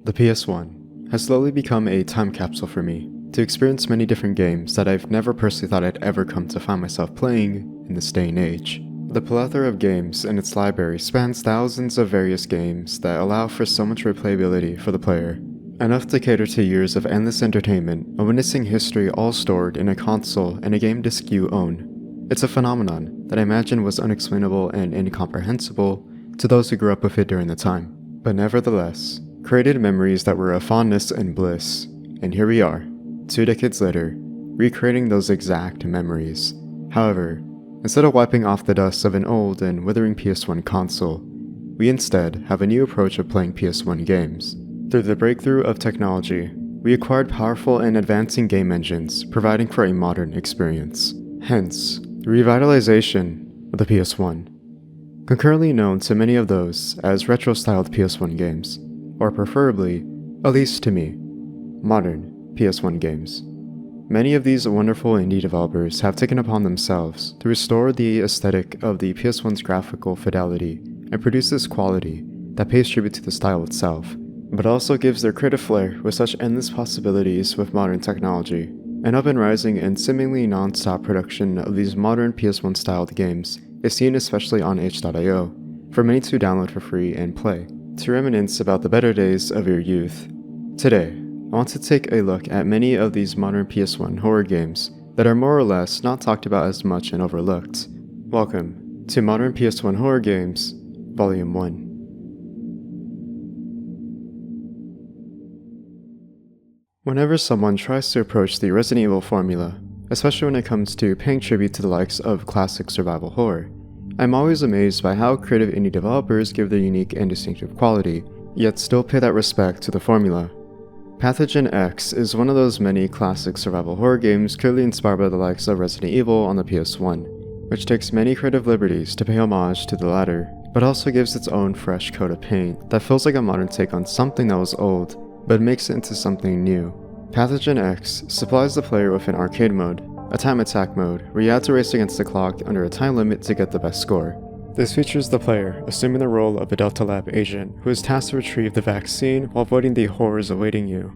The PS1 has slowly become a time capsule for me to experience many different games that I've never personally thought I'd ever come to find myself playing in this day and age. The plethora of games in its library spans thousands of various games that allow for so much replayability for the player, enough to cater to years of endless entertainment and witnessing history all stored in a console and a game disc you own. It's a phenomenon that I imagine was unexplainable and incomprehensible to those who grew up with it during the time, but nevertheless, created memories that were of fondness and bliss, and here we are, 2 decades later, recreating those exact memories. However, instead of wiping off the dust of an old and withering PS1 console, we instead have a new approach of playing PS1 games. Through the breakthrough of technology, we acquired powerful and advancing game engines, providing for a modern experience. Hence, the revitalization of the PS1, concurrently known to many of those as Retro-Styled PS1 Games, or preferably, at least to me, Modern PS1 Games. Many of these wonderful indie developers have taken upon themselves to restore the aesthetic of the PS1's graphical fidelity and produce this quality that pays tribute to the style itself, but also gives their creative flair with such endless possibilities with modern technology. An up and rising and seemingly non-stop production of these modern PS1 styled games is seen especially on itch.io, for many to download for free and play, to reminisce about the better days of your youth. Today, I want to take a look at many of these modern PS1 horror games that are more or less not talked about as much and overlooked. Welcome to Modern PS1 Horror Games, Volume 1. Whenever someone tries to approach the Resident Evil formula, especially when it comes to paying tribute to the likes of classic survival horror, I'm always amazed by how creative indie developers give their unique and distinctive quality, yet still pay that respect to the formula. Pathogen-X is one of those many classic survival horror games clearly inspired by the likes of Resident Evil on the PS1, which takes many creative liberties to pay homage to the latter, but also gives its own fresh coat of paint that feels like a modern take on something that was old, but makes it into something new. Pathogen-X supplies the player with an arcade mode, a time attack mode, where you have to race against the clock under a time limit to get the best score. This features the player assuming the role of a Delta Lab agent who is tasked to retrieve the vaccine while avoiding the horrors awaiting you.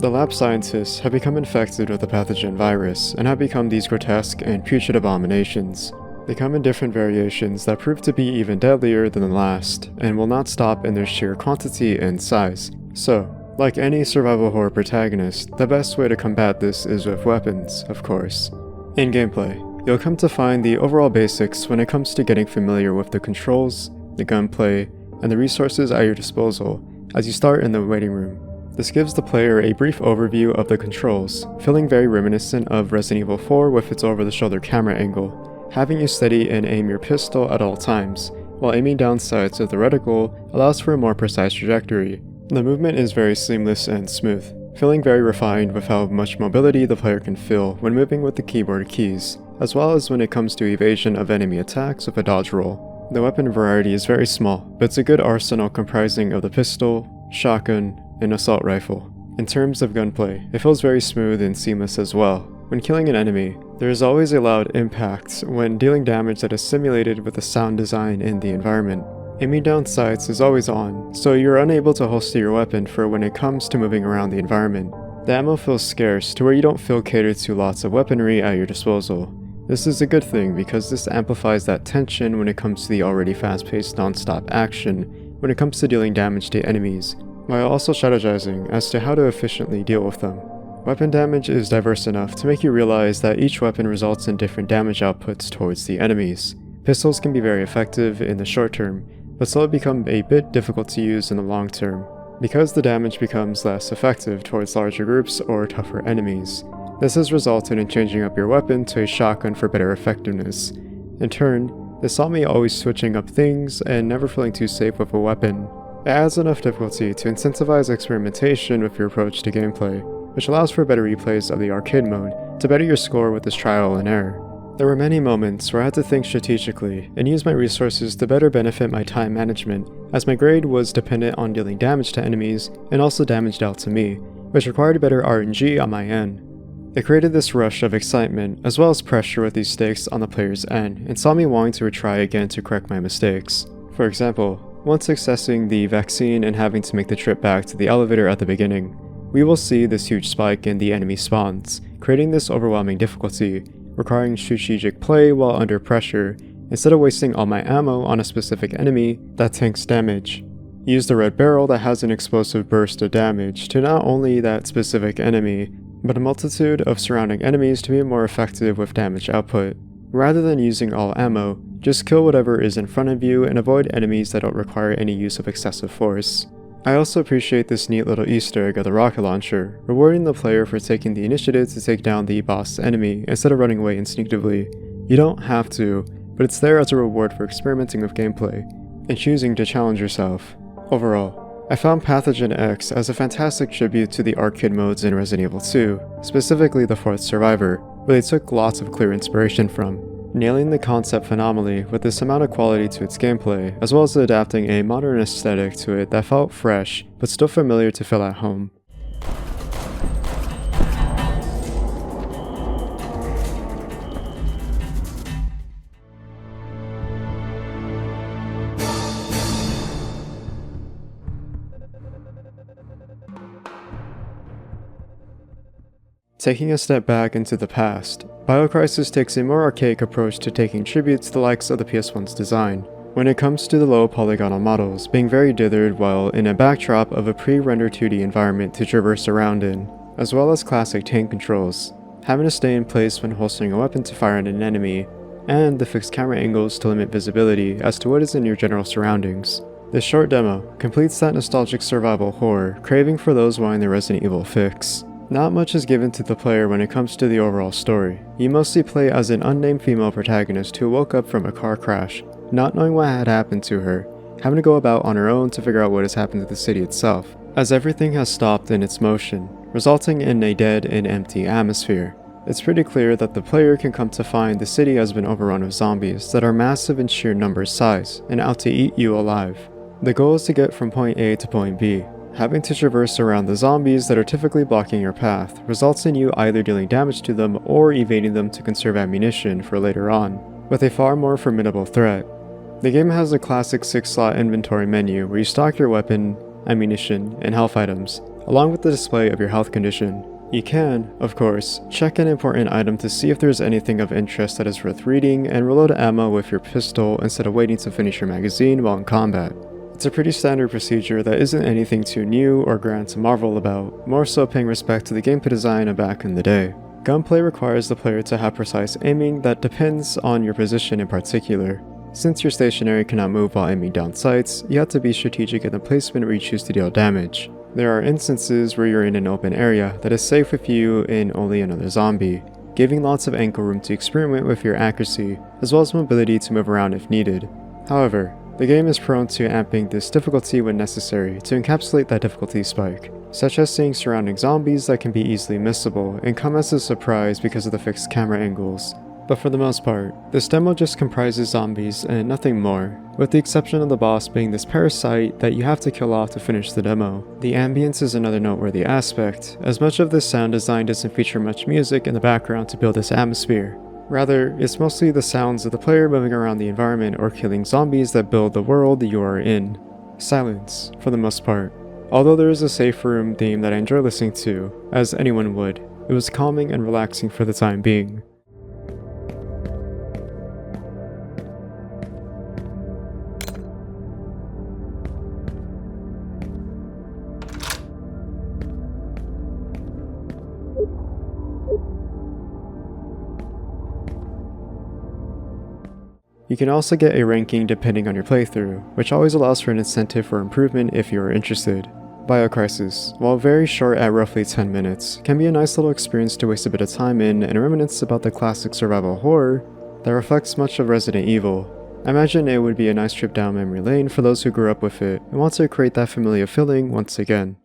The lab scientists have become infected with the pathogen virus and have become these grotesque and putrid abominations. They come in different variations that prove to be even deadlier than the last, and will not stop in their sheer quantity and size. So, like any survival horror protagonist, the best way to combat this is with weapons, of course. In gameplay, you'll come to find the overall basics when it comes to getting familiar with the controls, the gunplay, and the resources at your disposal as you start in the waiting room. This gives the player a brief overview of the controls, feeling very reminiscent of Resident Evil 4 with its over-the-shoulder camera angle, having you steady and aim your pistol at all times, while aiming down sights of the reticle allows for a more precise trajectory. The movement is very seamless and smooth, feeling very refined with how much mobility the player can feel when moving with the keyboard keys, as well as when it comes to evasion of enemy attacks with a dodge roll. The weapon variety is very small, but it's a good arsenal comprising of the pistol, shotgun, and assault rifle. In terms of gunplay, it feels very smooth and seamless as well. When killing an enemy, there is always a loud impact when dealing damage that is simulated with the sound design in the environment. Aiming down sights is always on, so you're unable to holster your weapon for when it comes to moving around the environment. The ammo feels scarce to where you don't feel catered to lots of weaponry at your disposal. This is a good thing because this amplifies that tension when it comes to the already fast-paced non-stop action when it comes to dealing damage to enemies, while also strategizing as to how to efficiently deal with them. Weapon damage is diverse enough to make you realize that each weapon results in different damage outputs towards the enemies. Pistols can be very effective in the short term, but slowly become a bit difficult to use in the long term, because the damage becomes less effective towards larger groups or tougher enemies. This has resulted in changing up your weapon to a shotgun for better effectiveness. In turn, this saw me always switching up things and never feeling too safe with a weapon. It adds enough difficulty to incentivize experimentation with your approach to gameplay, which allows for better replays of the arcade mode to better your score with this trial and error. There were many moments where I had to think strategically and use my resources to better benefit my time management, as my grade was dependent on dealing damage to enemies and also damage dealt to me, which required better RNG on my end. It created this rush of excitement as well as pressure with these stakes on the player's end and saw me wanting to retry again to correct my mistakes. For example, Once accessing the vaccine and having to make the trip back to the elevator at the beginning, we will see this huge spike in the enemy spawns, creating this overwhelming difficulty, requiring strategic play while under pressure, instead of wasting all my ammo on a specific enemy that tanks damage. Use the red barrel that has an explosive burst of damage to not only that specific enemy, but a multitude of surrounding enemies to be more effective with damage output. Rather than using all ammo, just kill whatever is in front of you and avoid enemies that don't require any use of excessive force. I also appreciate this neat little Easter egg of the rocket launcher, rewarding the player for taking the initiative to take down the boss enemy instead of running away instinctively. You don't have to, but it's there as a reward for experimenting with gameplay and choosing to challenge yourself. Overall, I found Pathogen-X as a fantastic tribute to the arcade modes in Resident Evil 2, specifically the 4th Survivor, where they took lots of clear inspiration from, nailing the concept phenomenally with this amount of quality to its gameplay, as well as adapting a modern aesthetic to it that felt fresh, but still familiar to feel at home. Taking a step back into the past, BioCrisis takes a more archaic approach to taking tribute to the likes of the PS1's design, when it comes to the low polygonal models being very dithered while in a backdrop of a pre-rendered 2D environment to traverse around in, as well as classic tank controls, having to stay in place when holstering a weapon to fire at an enemy, and the fixed camera angles to limit visibility as to what is in your general surroundings. This short demo completes that nostalgic survival horror craving for those wanting the Resident Evil fix. Not much is given to the player when it comes to the overall story. You mostly play as an unnamed female protagonist who woke up from a car crash, not knowing what had happened to her, having to go about on her own to figure out what has happened to the city itself, as everything has stopped in its motion, resulting in a dead and empty atmosphere. It's pretty clear that the player can come to find the city has been overrun with zombies that are massive in sheer numbers size and out to eat you alive. The goal is to get from point A to point B. Having to traverse around the zombies that are typically blocking your path results in you either dealing damage to them or evading them to conserve ammunition for later on, with a far more formidable threat. The game has a classic 6-slot inventory menu where you stock your weapon, ammunition, and health items, along with the display of your health condition. You can, of course, check an important item to see if there's anything of interest that is worth reading and reload ammo with your pistol instead of waiting to finish your magazine while in combat. It's a pretty standard procedure that isn't anything too new or grand to marvel about, more so paying respect to the gameplay design of back in the day. Gunplay requires the player to have precise aiming that depends on your position in particular. Since your stationary cannot move while aiming down sights, you have to be strategic in the placement where you choose to deal damage. There are instances where you're in an open area that is safe with you and only another zombie, giving lots of ankle room to experiment with your accuracy, as well as mobility to move around if needed. However, the game is prone to amping this difficulty when necessary to encapsulate that difficulty spike, such as seeing surrounding zombies that can be easily missable and come as a surprise because of the fixed camera angles. But for the most part, this demo just comprises zombies and nothing more, with the exception of the boss being this parasite that you have to kill off to finish the demo. The ambience is another noteworthy aspect, as much of this sound design doesn't feature much music in the background to build this atmosphere. Rather, it's mostly the sounds of the player moving around the environment or killing zombies that build the world you are in. Silence, for the most part. Although there is a safe room theme that I enjoy listening to, as anyone would, it was calming and relaxing for the time being. You can also get a ranking depending on your playthrough, which always allows for an incentive for improvement if you are interested. BioCrisis, while very short at roughly 10 minutes, can be a nice little experience to waste a bit of time in and reminisce about the classic survival horror that reflects much of Resident Evil. I imagine it would be a nice trip down memory lane for those who grew up with it and want to create that familiar feeling once again.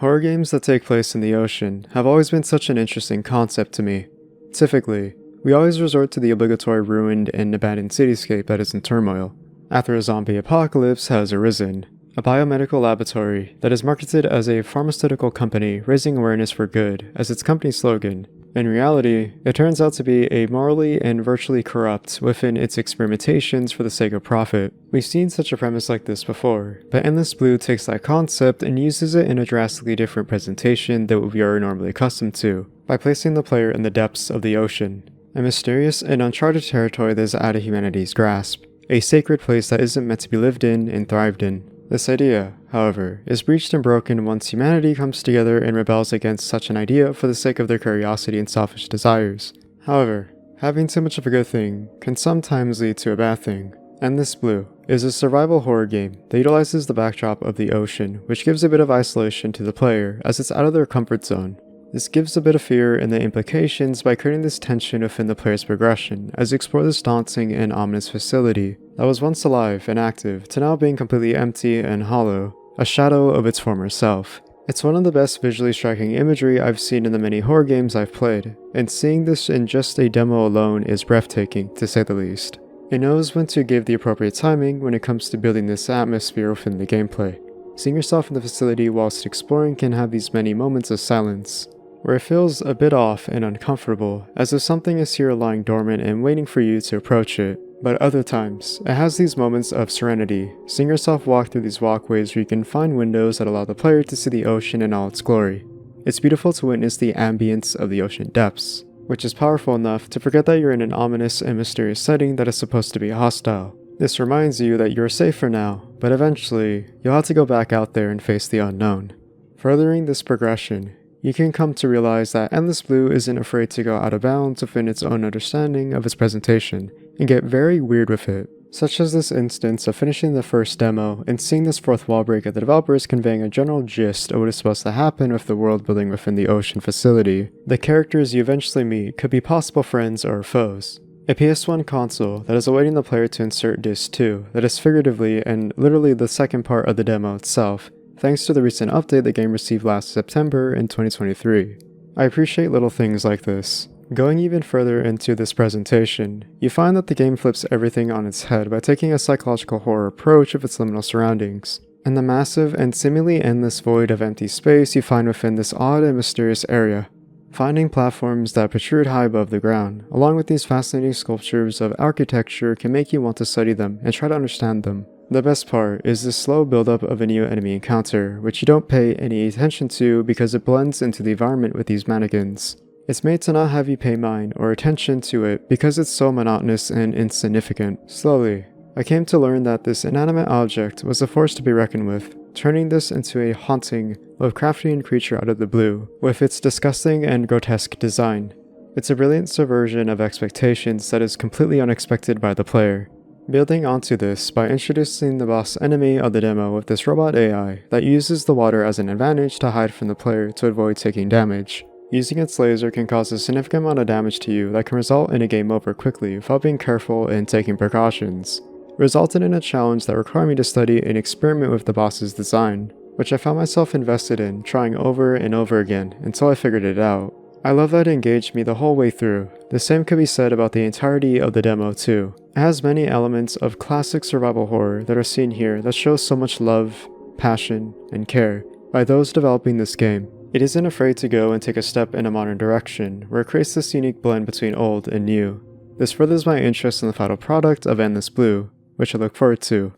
Horror games that take place in the ocean have always been such an interesting concept to me. Typically, we always resort to the obligatory ruined and abandoned cityscape that is in turmoil, after a zombie apocalypse has arisen. A biomedical laboratory that is marketed as a pharmaceutical company raising awareness for good as its company slogan. In reality, it turns out to be a morally and virtually corrupt within its experimentations for the sake of profit. We've seen such a premise like this before, but Endless Blue takes that concept and uses it in a drastically different presentation than what we are normally accustomed to, by placing the player in the depths of the ocean, a mysterious and uncharted territory that is out of humanity's grasp, a sacred place that isn't meant to be lived in and thrived in. This idea, however, is breached and broken once humanity comes together and rebels against such an idea for the sake of their curiosity and selfish desires. However, having too much of a good thing can sometimes lead to a bad thing. Endless Blue is a survival horror game that utilizes the backdrop of the ocean, which gives a bit of isolation to the player as it's out of their comfort zone. This gives a bit of fear in the implications by creating this tension within the player's progression as you explore this daunting and ominous facility that was once alive and active to now being completely empty and hollow, a shadow of its former self. It's one of the best visually striking imagery I've seen in the many horror games I've played, and seeing this in just a demo alone is breathtaking to say the least. It knows when to give the appropriate timing when it comes to building this atmosphere within the gameplay. Seeing yourself in the facility whilst exploring can have these many moments of silence, where it feels a bit off and uncomfortable, as if something is here lying dormant and waiting for you to approach it. But other times, it has these moments of serenity, seeing yourself walk through these walkways where you can find windows that allow the player to see the ocean in all its glory. It's beautiful to witness the ambience of the ocean depths, which is powerful enough to forget that you're in an ominous and mysterious setting that is supposed to be hostile. This reminds you that you're safe for now, but eventually, you'll have to go back out there and face the unknown. Furthering this progression, you can come to realize that Endless Blue isn't afraid to go out of bounds within its own understanding of its presentation, and get very weird with it, such as this instance of finishing the first demo and seeing this fourth wall break of the developers conveying a general gist of what is supposed to happen with the world building within the ocean facility. The characters you eventually meet could be possible friends or foes. A PS1 console that is awaiting the player to insert disc 2 that is figuratively and literally the second part of the demo itself, thanks to the recent update the game received last September in 2023. I appreciate little things like this. Going even further into this presentation, you find that the game flips everything on its head by taking a psychological horror approach of its liminal surroundings, and the massive and seemingly endless void of empty space you find within this odd and mysterious area. Finding platforms that protrude high above the ground, along with these fascinating sculptures of architecture, can make you want to study them and try to understand them. The best part is the slow buildup of a new enemy encounter, which you don't pay any attention to because it blends into the environment with these mannequins. It's made to not have you pay mind or attention to it because it's so monotonous and insignificant. Slowly, I came to learn that this inanimate object was a force to be reckoned with, turning this into a haunting, Lovecraftian creature out of the blue, with its disgusting and grotesque design. It's a brilliant subversion of expectations that is completely unexpected by the player. Building onto this by introducing the boss enemy of the demo with this robot AI that uses the water as an advantage to hide from the player to avoid taking damage. Using its laser can cause a significant amount of damage to you that can result in a game over quickly without being careful and taking precautions. Resulted in a challenge that required me to study and experiment with the boss's design, which I found myself invested in, trying over and over again until I figured it out. I love that it engaged me the whole way through. The same could be said about the entirety of the demo too. It has many elements of classic survival horror that are seen here that show so much love, passion, and care by those developing this game. It isn't afraid to go and take a step in a modern direction, where it creates this unique blend between old and new. This furthers my interest in the final product of Endless Blue, which I look forward to.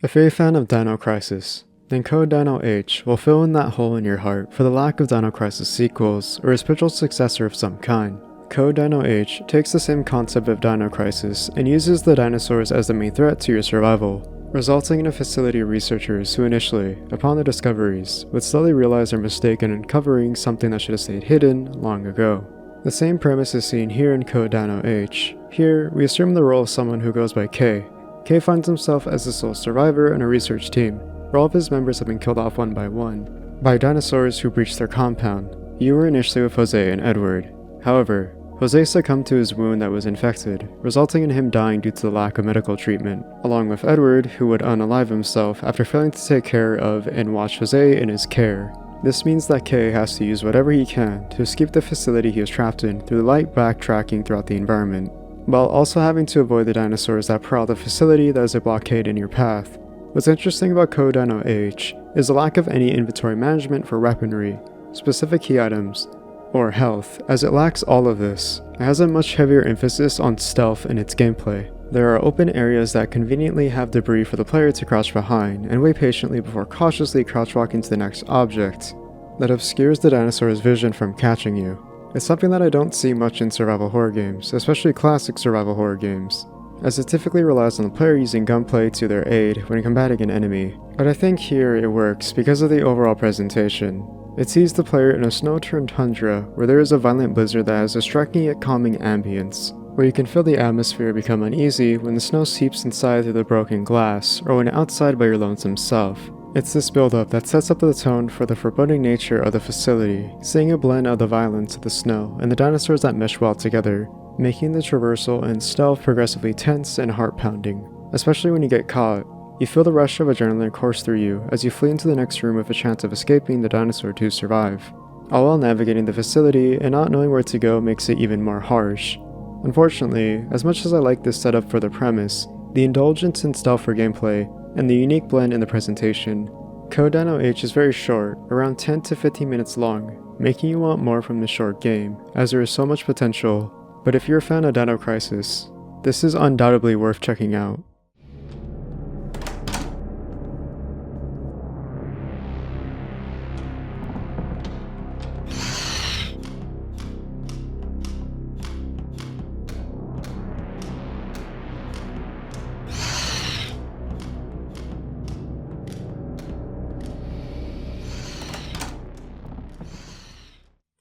If you're a fan of Dino-Crisis, then code Dino-H will fill in that hole in your heart for the lack of Dino-Crisis sequels or a spiritual successor of some kind. Code Dino-H takes the same concept of Dino-Crisis and uses the dinosaurs as the main threat to your survival, resulting in a facility of researchers who initially, upon their discoveries, would slowly realize their mistake in uncovering something that should have stayed hidden long ago. The same premise is seen here in Code Dino-H. Here, we assume the role of someone who goes by K. K finds himself as the sole survivor in a research team, where all of his members have been killed off one by one. by dinosaurs who breached their compound. You were initially with Jose and Edward. However, Jose succumbed to his wound that was infected, resulting in him dying due to the lack of medical treatment, along with Edward, who would unalive himself after failing to take care of and watch Jose in his care. This means that Kay has to use whatever he can to escape the facility he was trapped in through light backtracking throughout the environment, while also having to avoid the dinosaurs that prowl the facility that is a blockade in your path. What's interesting about code Dino-H is the lack of any inventory management for weaponry, specific key items, or health, as it lacks all of this. It has a much heavier emphasis on stealth in its gameplay. There are open areas that conveniently have debris for the player to crouch behind and wait patiently before cautiously crouch walking to the next object that obscures the dinosaur's vision from catching you. It's something that I don't see much in survival horror games, especially classic survival horror games, as it typically relies on the player using gunplay to their aid when combating an enemy. But I think here it works because of the overall presentation. It sees the player in a snow-turned tundra where there is a violent blizzard that has a striking yet calming ambience, where you can feel the atmosphere become uneasy when the snow seeps inside through the broken glass or when outside by your lonesome self. It's this build-up that sets up the tone for the foreboding nature of the facility, seeing a blend of the violence of the snow and the dinosaurs that mesh well together, making the traversal and stealth progressively tense and heart-pounding. Especially when you get caught, you feel the rush of adrenaline course through you as you flee into the next room with a chance of escaping the dinosaur to survive. All while navigating the facility and not knowing where to go makes it even more harsh. Unfortunately, as much as I like this setup for the premise, the indulgence in stealth for gameplay, and the unique blend in the presentation, code Dino-H is very short, around 10 to 15 minutes long, making you want more from this short game, as there is so much potential. But if you're a fan of Dino-Crisis, this is undoubtedly worth checking out.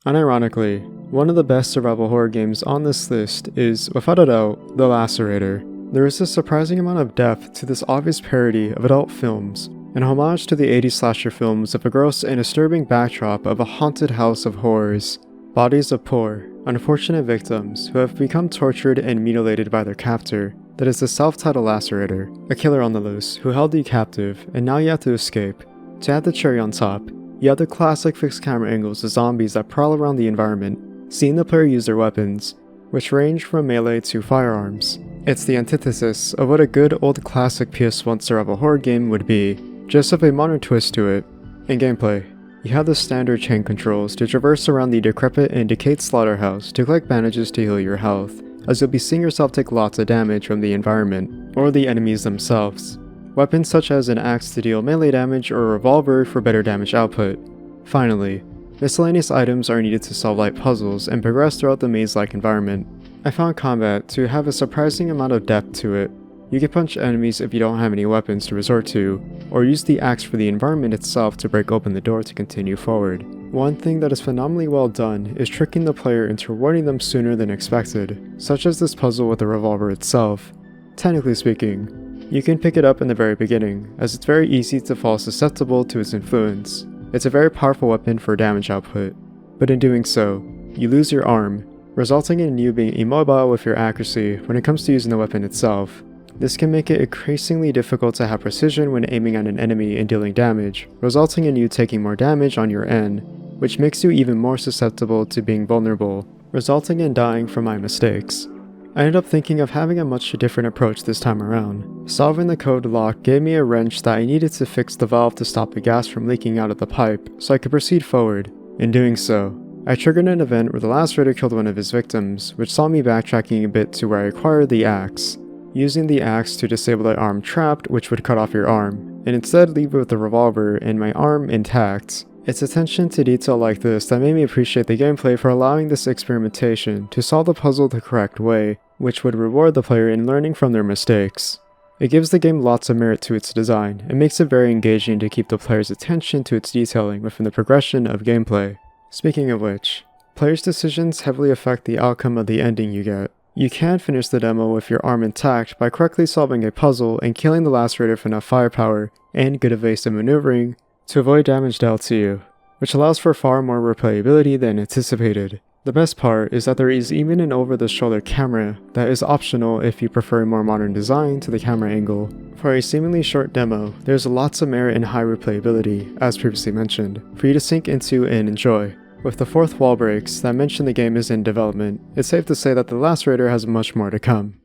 Unironically, one of the best survival horror games on this list is, without a doubt, The Lacerator. There is a surprising amount of depth to this obvious parody of adult films, an homage to the 80s slasher films of a gross and disturbing backdrop of a haunted house of horrors, bodies of poor, unfortunate victims who have become tortured and mutilated by their captor, that is the self-titled Lacerator, a killer on the loose who held you captive, and now you have to escape. To add the cherry on top, you have the classic fixed camera angles of zombies that prowl around the environment, seeing the player use their weapons, which range from melee to firearms. It's the antithesis of what a good old classic PS1 survival horror game would be, just with a modern twist to it. In gameplay, you have the standard chain controls to traverse around the decrepit and decayed slaughterhouse to collect bandages to heal your health, as you'll be seeing yourself take lots of damage from the environment, or the enemies themselves. Weapons such as an axe to deal melee damage or a revolver for better damage output. Finally, miscellaneous items are needed to solve light puzzles and progress throughout the maze-like environment. I found combat to have a surprising amount of depth to it. You can punch enemies if you don't have any weapons to resort to, or use the axe for the environment itself to break open the door to continue forward. One thing that is phenomenally well done is tricking the player into rewarding them sooner than expected, such as this puzzle with the revolver itself. Technically speaking, you can pick it up in the very beginning, as it's very easy to fall susceptible to its influence. It's a very powerful weapon for damage output, but in doing so, you lose your arm, resulting in you being immobile with your accuracy when it comes to using the weapon itself. This can make it increasingly difficult to have precision when aiming at an enemy and dealing damage, resulting in you taking more damage on your end, which makes you even more susceptible to being vulnerable, resulting in dying from my mistakes. I ended up thinking of having a much different approach this time around. Solving the code lock gave me a wrench that I needed to fix the valve to stop the gas from leaking out of the pipe, so I could proceed forward. In doing so, I triggered an event where the Lacerator killed one of his victims, which saw me backtracking a bit to where I acquired the axe, using the axe to disable the arm trapped, which would cut off your arm, and instead leave it with the revolver and my arm intact. It's attention to detail like this that made me appreciate the gameplay for allowing this experimentation to solve the puzzle the correct way, which would reward the player in learning from their mistakes. It gives the game lots of merit to its design, and makes it very engaging to keep the player's attention to its detailing within the progression of gameplay. Speaking of which, players' decisions heavily affect the outcome of the ending you get. You can finish the demo with your arm intact by correctly solving a puzzle and killing the Lacerator with enough firepower and good evasive maneuvering to avoid damage dealt to you. which allows for far more replayability than anticipated. The best part is that there is even an over-the-shoulder camera that is optional if you prefer a more modern design to the camera angle. For a seemingly short demo, there's lots of merit in high replayability, as previously mentioned, for you to sink into and enjoy. With the fourth wall breaks that mention the game is in development, it's safe to say that the Lacerator has much more to come.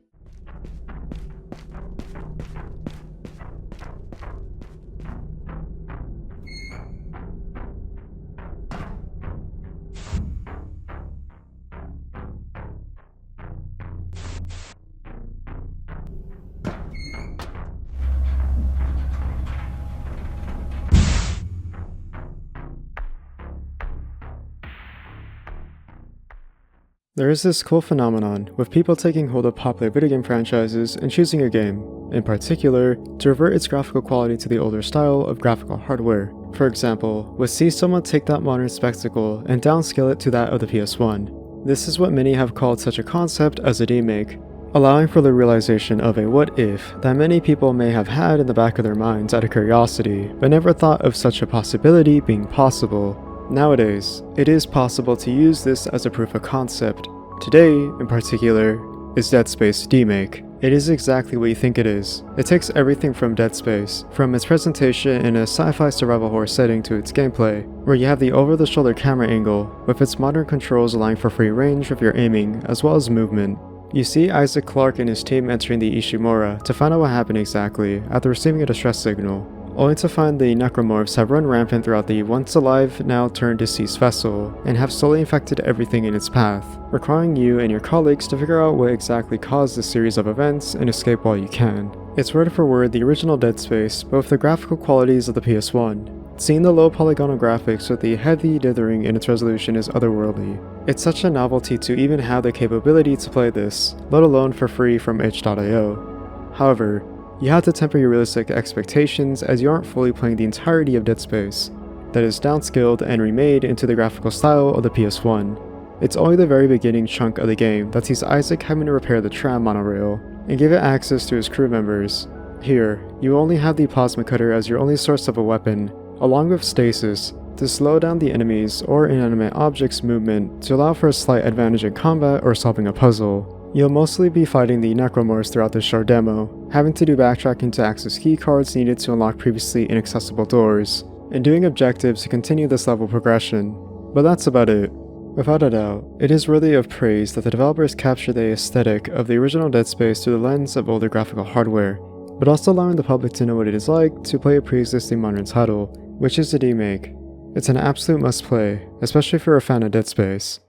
There is this cool phenomenon with people taking hold of popular video game franchises and choosing a game, in particular, to revert its graphical quality to the older style of graphical hardware. For example, we'll see someone take that modern spectacle and downscale it to that of the PS1. This is what many have called such a concept as a demake, allowing for the realization of a what-if that many people may have had in the back of their minds out of curiosity, but never thought of such a possibility being possible. Nowadays, it is possible to use this as a proof of concept. Today, in particular, is Dead Space Demake. It is exactly what you think it is. It takes everything from Dead Space, from its presentation in a sci-fi survival horror setting to its gameplay, where you have the over-the-shoulder camera angle, with its modern controls allowing for free range with your aiming, as well as movement. You see Isaac Clarke and his team entering the Ishimura to find out what happened exactly after receiving a distress signal, only to find the necromorphs have run rampant throughout the once alive, now turned deceased vessel, and have slowly infected everything in its path, requiring you and your colleagues to figure out what exactly caused this series of events and escape while you can. It's word for word the original Dead Space, but with the graphical qualities of the PS1. Seeing the low polygonal graphics with the heavy dithering in its resolution is otherworldly. It's such a novelty to even have the capability to play this, let alone for free from itch.io. However, you have to temper your realistic expectations as you aren't fully playing the entirety of Dead Space, that is downscaled and remade into the graphical style of the PS1. It's only the very beginning chunk of the game that sees Isaac having to repair the tram monorail and give it access to his crew members. Here, you only have the plasma cutter as your only source of a weapon, along with stasis, to slow down the enemies or inanimate objects' movement to allow for a slight advantage in combat or solving a puzzle. You'll mostly be fighting the necromorphs throughout this short demo, having to do backtracking to access keycards needed to unlock previously inaccessible doors, and doing objectives to continue this level progression. But that's about it. Without a doubt, it is worthy of praise that the developers captured the aesthetic of the original Dead Space through the lens of older graphical hardware, but also allowing the public to know what it is like to play a pre-existing modern title, which is the Demake. It's an absolute must-play, especially if you're a fan of Dead Space.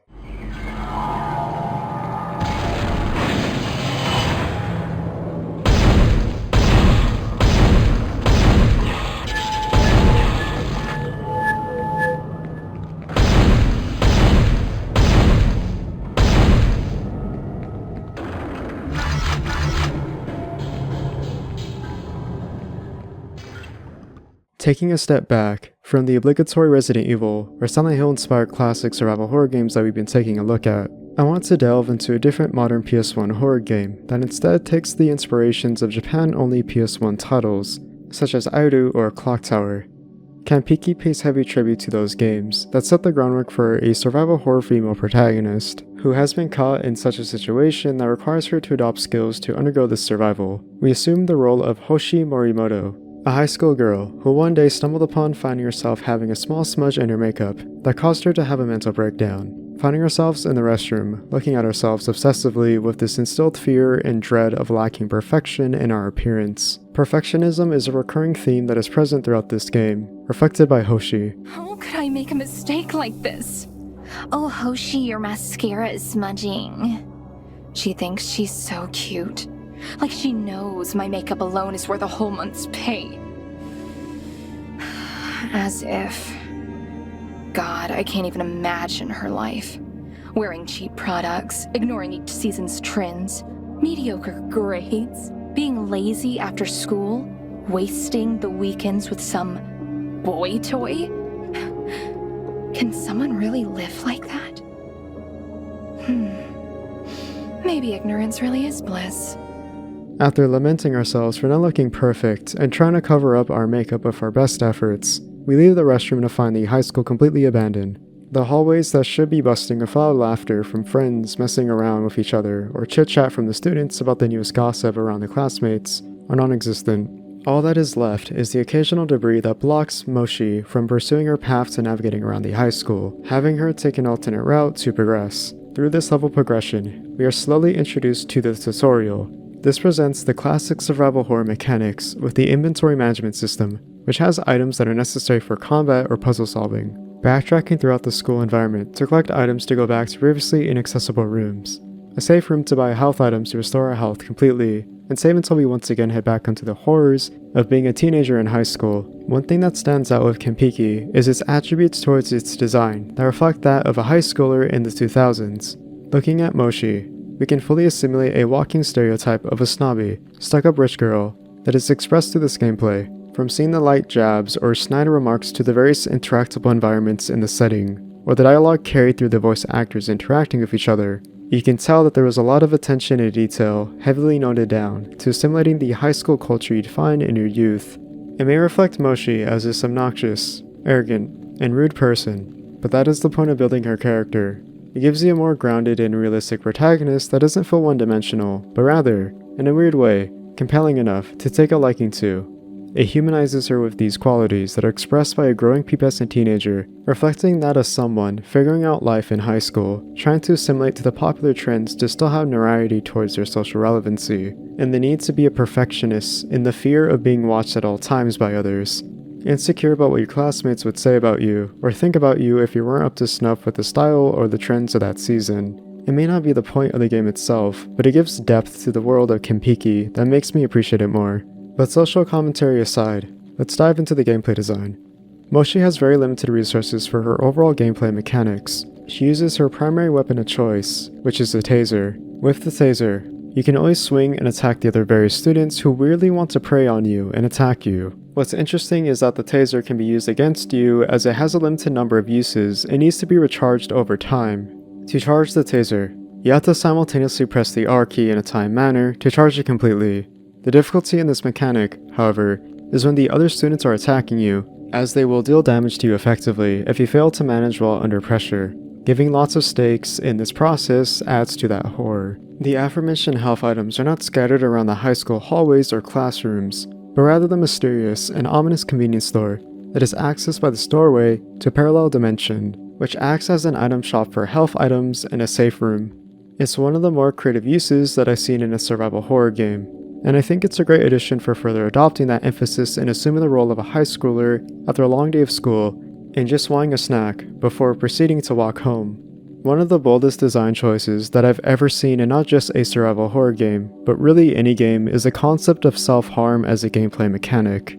Taking a step back from the obligatory Resident Evil or Silent Hill inspired classic survival horror games that we've been taking a look at, I want to delve into a different modern PS1 horror game that instead takes the inspirations of Japan-only PS1 titles, such as Airu or Clock Tower. Kanpeki pays heavy tribute to those games that set the groundwork for a survival horror female protagonist who has been caught in such a situation that requires her to adopt skills to undergo this survival. We assume the role of Hoshi Morimoto, a high school girl who one day stumbled upon finding herself having a small smudge in her makeup that caused her to have a mental breakdown, finding ourselves in the restroom, looking at ourselves obsessively with this instilled fear and dread of lacking perfection in our appearance. Perfectionism is a recurring theme that is present throughout this game, reflected by Hoshi. How could I make a mistake like this? Oh, Hoshi, your mascara is smudging. She thinks she's so cute. Like she knows my makeup alone is worth a whole month's pay. As if. God, I can't even imagine her life. Wearing cheap products, ignoring each season's trends, mediocre grades, being lazy after school, wasting the weekends with some boy toy. Can someone really live like that? Maybe ignorance really is bliss. After lamenting ourselves for not looking perfect and trying to cover up our makeup with our best efforts, we leave the restroom to find the high school completely abandoned. The hallways that should be busting with loud laughter from friends messing around with each other or chit-chat from the students about the newest gossip around the classmates are non-existent. All that is left is the occasional debris that blocks Moshi from pursuing her path to navigating around the high school, having her take an alternate route to progress. Through this level progression, we are slowly introduced to the tutorial. This presents the classic survival horror mechanics with the inventory management system, which has items that are necessary for combat or puzzle solving. Backtracking throughout the school environment to collect items to go back to previously inaccessible rooms. A safe room to buy health items to restore our health completely, and save until we once again head back into the horrors of being a teenager in high school. One thing that stands out with Kanpeki is its attributes towards its design that reflect that of a high schooler in the 2000s. Looking at Moshi, we can fully assimilate a walking stereotype of a snobby, stuck-up rich girl that is expressed through this gameplay. From seeing the light jabs or snide remarks to the various interactable environments in the setting, or the dialogue carried through the voice actors interacting with each other, you can tell that there was a lot of attention to detail heavily noted down to simulating the high school culture you'd find in your youth. It may reflect Moshi as this obnoxious, arrogant, and rude person, but that is the point of building her character. It gives you a more grounded and realistic protagonist that doesn't feel one-dimensional, but rather, in a weird way, compelling enough to take a liking to. It humanizes her with these qualities that are expressed by a growing pubescent teenager, reflecting that of someone figuring out life in high school, trying to assimilate to the popular trends to still have notoriety towards their social relevancy, and the need to be a perfectionist in the fear of being watched at all times by others. Insecure about what your classmates would say about you, or think about you if you weren't up to snuff with the style or the trends of that season. It may not be the point of the game itself, but it gives depth to the world of Kanpeki that makes me appreciate it more. But social commentary aside, let's dive into the gameplay design. Moshi has very limited resources for her overall gameplay mechanics. She uses her primary weapon of choice, which is the taser. With the taser, you can only swing and attack the other various students who weirdly want to prey on you and attack you. What's interesting is that the taser can be used against you as it has a limited number of uses and needs to be recharged over time. To charge the taser, you have to simultaneously press the R key in a timed manner to charge it completely. The difficulty in this mechanic, however, is when the other students are attacking you, as they will deal damage to you effectively if you fail to manage while under pressure. Giving lots of stakes in this process adds to that horror. The aforementioned health items are not scattered around the high school hallways or classrooms, but rather the mysterious and ominous convenience store that is accessed by the doorway to a parallel dimension, which acts as an item shop for health items and a safe room. It's one of the more creative uses that I've seen in a survival horror game, and I think it's a great addition for further adopting that emphasis and assuming the role of a high schooler after a long day of school and just wanting a snack before proceeding to walk home. One of the boldest design choices that I've ever seen in not just a survival horror game, but really any game, is the concept of self-harm as a gameplay mechanic.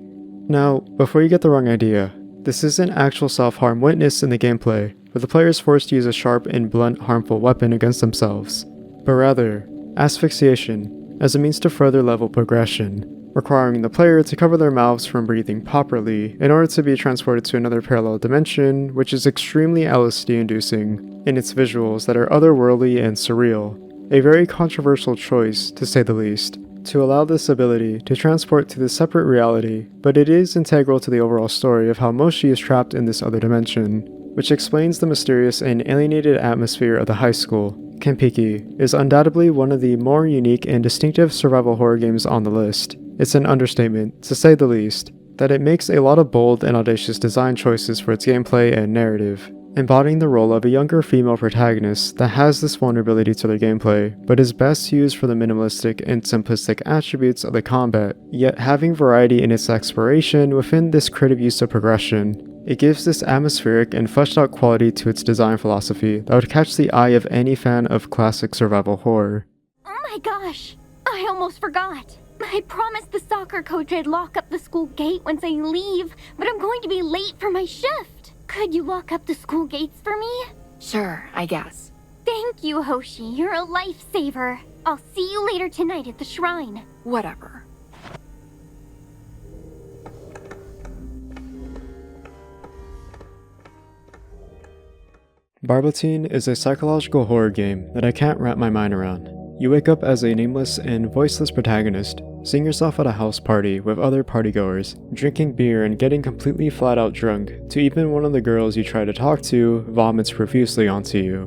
Now, before you get the wrong idea, this isn't actual self-harm witnessed in the gameplay, where the player is forced to use a sharp and blunt harmful weapon against themselves, but rather, asphyxiation, as a means to further level progression, requiring the player to cover their mouths from breathing properly in order to be transported to another parallel dimension, which is extremely LSD-inducing in its visuals that are otherworldly and surreal. A very controversial choice, to say the least, to allow this ability to transport to this separate reality, but it is integral to the overall story of how Moshi is trapped in this other dimension, which explains the mysterious and alienated atmosphere of the high school. Kanpeki is undoubtedly one of the more unique and distinctive survival horror games on the list. It's an understatement, to say the least, that it makes a lot of bold and audacious design choices for its gameplay and narrative, embodying the role of a younger female protagonist that has this vulnerability to their gameplay, but is best used for the minimalistic and simplistic attributes of the combat, yet having variety in its exploration within this creative use of progression. It gives this atmospheric and fleshed out quality to its design philosophy that would catch the eye of any fan of classic survival horror. Oh my gosh! I almost forgot! I promised the soccer coach I'd lock up the school gate once I leave, but I'm going to be late for my shift. Could you lock up the school gates for me? Sure, I guess. Thank you, Hoshi. You're a lifesaver. I'll see you later tonight at the shrine. Whatever. Barbotine is a psychological horror game that I can't wrap my mind around. You wake up as a nameless and voiceless protagonist, seeing yourself at a house party with other partygoers, drinking beer and getting completely flat out drunk, to even one of the girls you try to talk to vomits profusely onto you.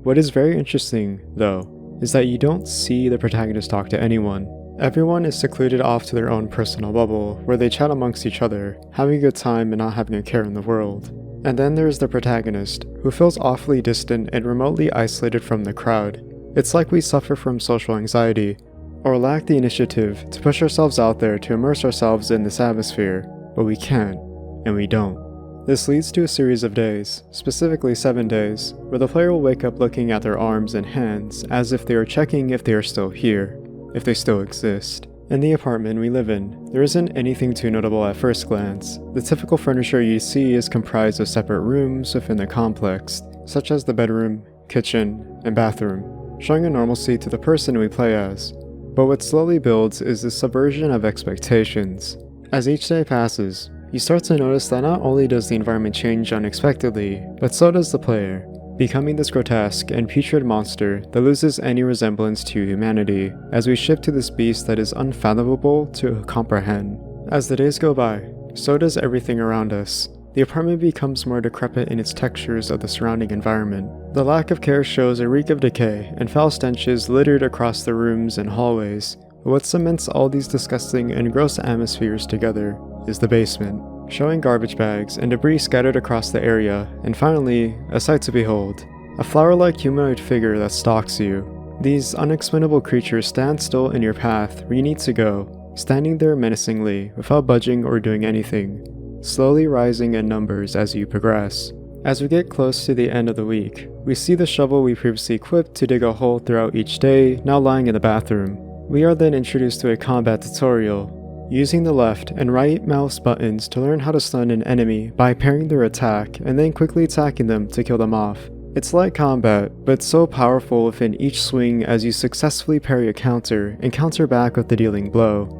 What is very interesting, though, is that you don't see the protagonist talk to anyone. Everyone is secluded off to their own personal bubble, where they chat amongst each other, having a good time and not having a care in the world. And then there's the protagonist, who feels awfully distant and remotely isolated from the crowd. It's like we suffer from social anxiety, or lack the initiative to push ourselves out there to immerse ourselves in this atmosphere, but we can't, and we don't. This leads to a series of days, specifically 7 days, where the player will wake up looking at their arms and hands as if they are checking if they are still here, if they still exist. In the apartment we live in, there isn't anything too notable at first glance. The typical furniture you see is comprised of separate rooms within the complex, such as the bedroom, kitchen, and bathroom, showing a normalcy to the person we play as. But what slowly builds is the subversion of expectations. As each day passes, you start to notice that not only does the environment change unexpectedly, but so does the player, becoming this grotesque and putrid monster that loses any resemblance to humanity as we shift to this beast that is unfathomable to comprehend. As the days go by, so does everything around us. The apartment becomes more decrepit in its textures of the surrounding environment. The lack of care shows a reek of decay and foul stenches littered across the rooms and hallways. But what cements all these disgusting and gross atmospheres together is the basement, showing garbage bags and debris scattered across the area, and finally, a sight to behold, a flower-like humanoid figure that stalks you. These unexplainable creatures stand still in your path where you need to go, standing there menacingly without budging or doing anything, slowly rising in numbers as you progress. As we get close to the end of the week, we see the shovel we previously equipped to dig a hole throughout each day now lying in the bathroom. We are then introduced to a combat tutorial, using the left and right mouse buttons to learn how to stun an enemy by pairing their attack and then quickly attacking them to kill them off. It's like combat, but so powerful within each swing as you successfully parry a counter and counter back with the dealing blow.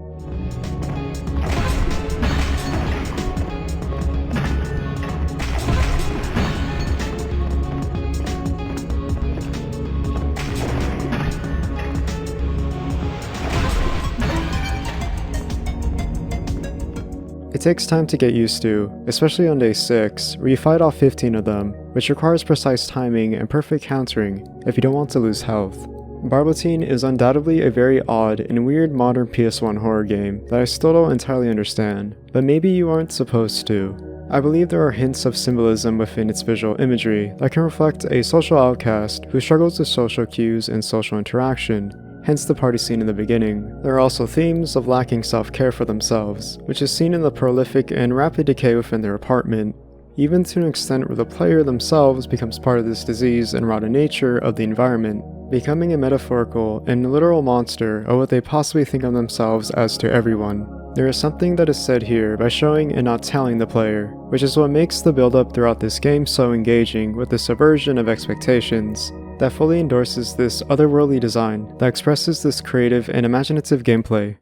It takes time to get used to, especially on day 6, where you fight off 15 of them, which requires precise timing and perfect countering if you don't want to lose health. Barbotine is undoubtedly a very odd and weird modern PS1 horror game that I still don't entirely understand, but maybe you aren't supposed to. I believe there are hints of symbolism within its visual imagery that can reflect a social outcast who struggles with social cues and social interaction, hence the party scene in the beginning. There are also themes of lacking self-care for themselves, which is seen in the prolific and rapid decay within their apartment, even to an extent where the player themselves becomes part of this disease and rotten nature of the environment, becoming a metaphorical and literal monster of what they possibly think of themselves as to everyone. There is something that is said here by showing and not telling the player, which is what makes the build-up throughout this game so engaging with the subversion of expectations, that fully endorses this otherworldly design that expresses this creative and imaginative gameplay.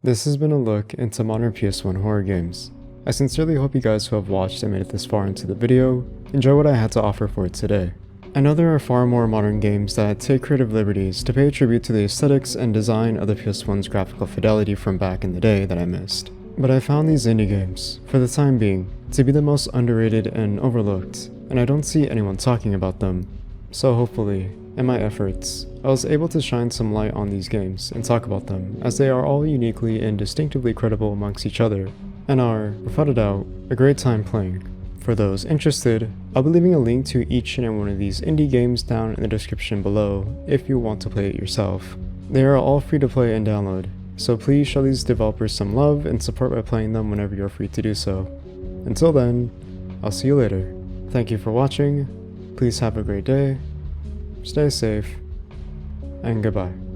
This has been a look into modern PS1 horror games. I sincerely hope you guys who have watched and made it this far into the video enjoy what I had to offer for it today. I know there are far more modern games that take creative liberties to pay tribute to the aesthetics and design of the PS1's graphical fidelity from back in the day that I missed. But I found these indie games, for the time being, to be the most underrated and overlooked, and I don't see anyone talking about them. So hopefully, in my efforts, I was able to shine some light on these games and talk about them, as they are all uniquely and distinctively credible amongst each other, and are, without a doubt, a great time playing. For those interested, I'll be leaving a link to each and every one of these indie games down in the description below if you want to play it yourself. They are all free to play and download, so please show these developers some love and support by playing them whenever you're free to do so. Until then, I'll see you later. Thank you for watching, please have a great day, stay safe, and goodbye.